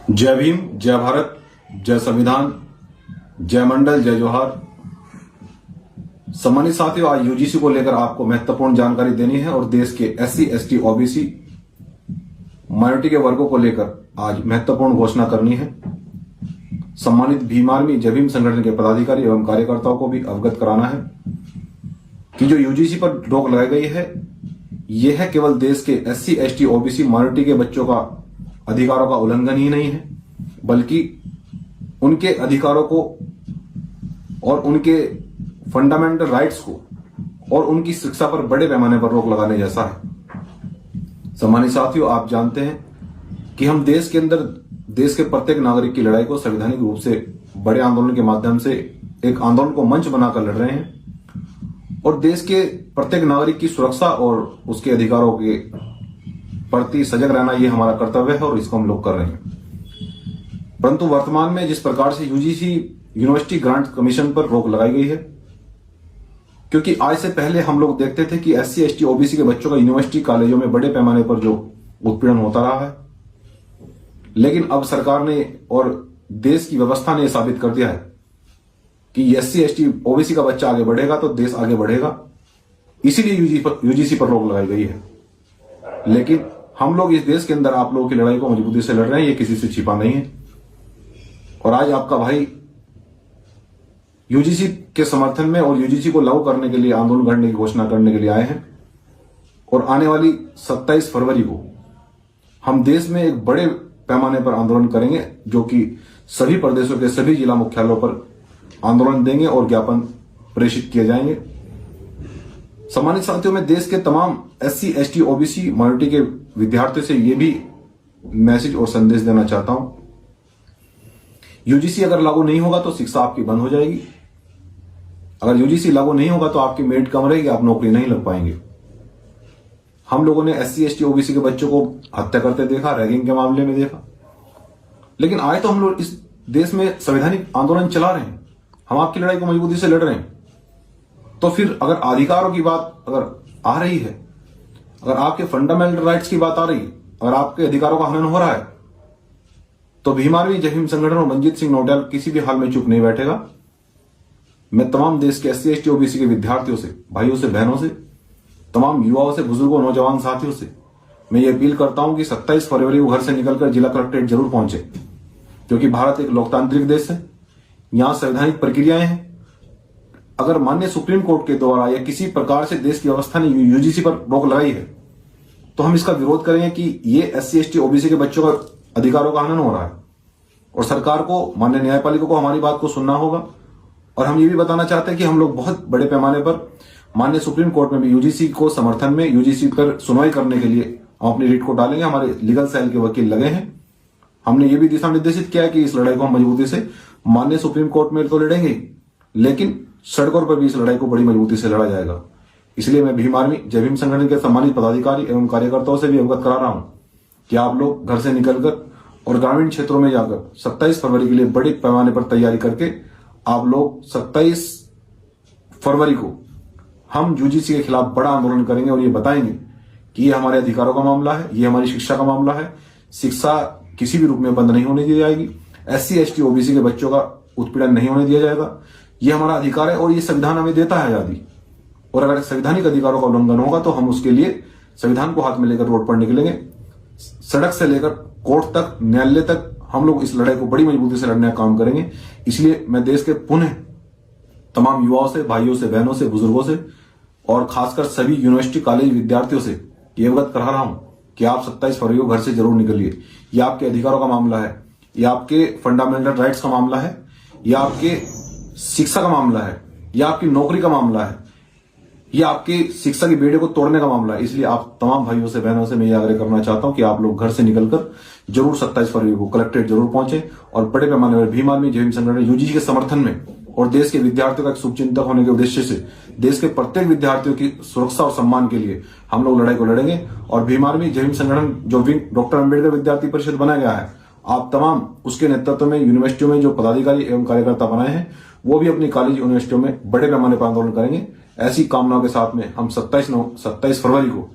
जय भीम, जय भारत, जय संविधान, जय मंडल, जय जोहार। सम्मानित साथियों, आज यूजीसी को लेकर आपको महत्वपूर्ण जानकारी देनी है और देश के एससी, एसटी, ओबीसी माइनॉरिटी के वर्गों को लेकर आज महत्वपूर्ण घोषणा करनी है। सम्मानित भीम आर्मी, जय भीम संगठन के पदाधिकारी एवं कार्यकर्ताओं को भी अवगत कराना है कि जो यूजीसी पर रोक लगाई गई है, यह है केवल देश के एससी, एसटी, ओबीसी माइनॉरिटी के बच्चों का अधिकारों का उल्लंघन ही नहीं है, बल्कि उनके अधिकारों को और उनके फंडामेंटल राइट्स को और उनकी शिक्षा पर बड़े पैमाने पर रोक लगाने जैसा है। सम्मानित साथियों, आप जानते हैं कि हम देश के अंदर देश के प्रत्येक नागरिक की लड़ाई को संवैधानिक रूप से बड़े आंदोलन के माध्यम से एक आंदोलन को मंच बनाकर लड़ रहे हैं और देश के प्रत्येक नागरिक की सुरक्षा और उसके अधिकारों के प्रति सजग रहना ये हमारा कर्तव्य है और इसको हम लोग कर रहे हैं। परंतु वर्तमान में जिस प्रकार से यूजीसी यूनिवर्सिटी ग्रांट कमीशन पर रोक लगाई गई है, क्योंकि आज से पहले हम लोग देखते थे कि एससी, एसटी, ओबीसी के बच्चों का यूनिवर्सिटी कॉलेजों में बड़े पैमाने पर जो उत्पीड़न होता रहा है, लेकिन अब सरकार ने और देश की व्यवस्था ने साबित कर दिया है कि एससी, एसटी, ओबीसी का बच्चा आगे बढ़ेगा तो देश आगे बढ़ेगा। इसीलिए यूजीसी पर रोक लगाई गई है। लेकिन हम लोग इस देश के अंदर आप लोगों की लड़ाई को मजबूती से लड़ रहे हैं, ये किसी से छिपा नहीं है। और आज आपका भाई यूजीसी के समर्थन में और यूजीसी को लागू करने के लिए आंदोलन करने की घोषणा करने के लिए आए हैं। और आने वाली 27 फरवरी को हम देश में एक बड़े पैमाने पर आंदोलन करेंगे, जो कि सभी प्रदेशों के सभी जिला मुख्यालयों पर आंदोलन देंगे और ज्ञापन प्रेषित किए जाएंगे। सम्मानित साथियों, मैं देश के तमाम एससी, एसटी, ओबीसी माइनॉरिटी के विद्यार्थियों से यह भी मैसेज और संदेश देना चाहता हूं, यूजीसी अगर लागू नहीं होगा तो शिक्षा आपकी बंद हो जाएगी। अगर यूजीसी लागू नहीं होगा तो आपकी मेरिट कम रहेगी, आप नौकरी नहीं लग पाएंगे। हम लोगों ने एससी, एसटी, ओबीसी के बच्चों को हत्या करते देखा, रैगिंग के मामले में देखा, लेकिन आज तो हम लोग इस देश में संवैधानिक आंदोलन चला रहे हैं, हम आपकी लड़ाई को मजबूती से लड़ रहे हैं। तो फिर अगर अधिकारों की बात अगर आ रही है, अगर आपके फंडामेंटल राइट्स की बात आ रही है, अगर आपके अधिकारों का हनन हो रहा है, तो भीम आर्मी, जय भीम संगठन और मनजीत सिंह नौटियाल किसी भी हाल में चुप नहीं बैठेगा। मैं तमाम देश के एससी, एसटी, ओबीसी के विद्यार्थियों से, भाइयों से, बहनों से, तमाम युवाओं से, बुजुर्गों, नौजवान साथियों से मैं ये अपील करता हूं कि 27 फरवरी को घर से निकलकर जिला कलेक्ट्रेट जरूर पहुंचे, क्योंकि भारत एक लोकतांत्रिक देश है, यहां संवैधानिक प्रक्रियाएं हैं। अगर माननीय सुप्रीम कोर्ट के द्वारा या किसी प्रकार से देश की व्यवस्था ने यूजीसी पर रोक लगाई है, तो हम इसका विरोध करेंगे कि ये एससी, एसटी, ओबीसी के बच्चों का अधिकारों का हनन हो रहा है और सरकार को, माननीय न्यायपालिका को हमारी बात को सुनना होगा। और हम ये भी बताना चाहते हैं कि हम लोग बहुत बड़े पैमाने पर माननीय सुप्रीम कोर्ट में भी यूजीसी को समर्थन में, यूजीसी पर सुनवाई करने के लिए हम अपनी रीट को डालेंगे। हमारे लीगल सेल के वकील लगे हैं। हमने ये भी दिशा निर्देशित किया है कि इस लड़ाई को हम मजबूती से माननीय सुप्रीम कोर्ट में तो लड़ेंगे, लेकिन सड़कों पर भी इस लड़ाई को बड़ी मजबूती से लड़ा जाएगा। इसलिए मैं भीम आर्मी, जय भीम संगठन के सम्मानित पदाधिकारी एवं कार्यकर्ताओं से भी अवगत करा रहा हूं कि आप लोग घर से निकलकर और ग्रामीण क्षेत्रों में जाकर 27 फरवरी के लिए बड़े पैमाने पर तैयारी करके आप लोग 27 फरवरी को हम यूजीसी के खिलाफ बड़ा आंदोलन करेंगे और ये बताएंगे कि ये हमारे अधिकारों का मामला है, ये हमारी शिक्षा का मामला है। शिक्षा किसी भी रूप में बंद नहीं होने दी जाएगी। एससी, एसटी, ओबीसी के बच्चों का उत्पीड़न नहीं होने दिया जाएगा। ये हमारा अधिकार है और ये संविधान हमें देता है आजादी। और अगर संवैधानिक अधिकारों का उल्लंघन होगा तो हम उसके लिए संविधान को हाथ में लेकर रोड पर निकलेंगे। सड़क से लेकर कोर्ट तक, न्यायालय तक हम लोग इस लड़ाई को बड़ी मजबूती से लड़ने का काम करेंगे। इसलिए मैं देश के पुनः तमाम युवाओं से, भाइयों से, बहनों से, बुजुर्गों से और खासकर सभी यूनिवर्सिटी कॉलेज विद्यार्थियों से ये अवगत करा रहा हूं कि आप 27 फरवरी को घर से जरूर निकलिए। यह आपके अधिकारों का मामला है, यह आपके फंडामेंटल राइट्स का मामला है, यह आपके शिक्षा का मामला है, यह आपकी नौकरी का मामला है, यह आपकी शिक्षा की बेड़े को तोड़ने का मामला है। इसलिए आप तमाम भाइयों से, बहनों से मैं ये आग्रह करना चाहता हूं कि आप लोग घर से निकलकर जरूर 27 फरवरी को कलेक्ट्रेट जरूर पहुंचे और बड़े पैमाने पर भीम आर्मी, जय भीम संगठन यूजीसी के समर्थन में और देश के विद्यार्थियों का एक शुभचिंतक होने के उद्देश्य से देश के प्रत्येक विद्यार्थियों की सुरक्षा और सम्मान के लिए हम लोग लड़ाई को लड़ेंगे। और भीम आर्मी, जय भीम संगठन जो विंग डॉक्टर अंबेडकर विद्यार्थी परिषद बनाया गया है, आप तमाम उसके नेतृत्व में यूनिवर्सिटियों में जो पदाधिकारी एवं कार्यकर्ता बनाए हैं, वो भी अपनी कॉलेज यूनिवर्सिटियों में बड़े पैमाने पर आंदोलन करेंगे। ऐसी कामनाओं के साथ में हम 27 फरवरी को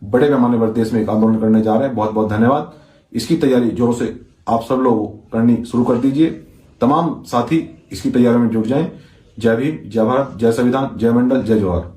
बड़े पैमाने पर देश में एक आंदोलन करने जा रहे हैं। बहुत बहुत धन्यवाद। इसकी तैयारी जोरों से आप सब लोग करनी शुरू कर दीजिए। तमाम साथी इसकी तैयारी में जुट जाएं। जय भीम, जय भारत, जय संविधान, जय मंडल, जय जवाहर।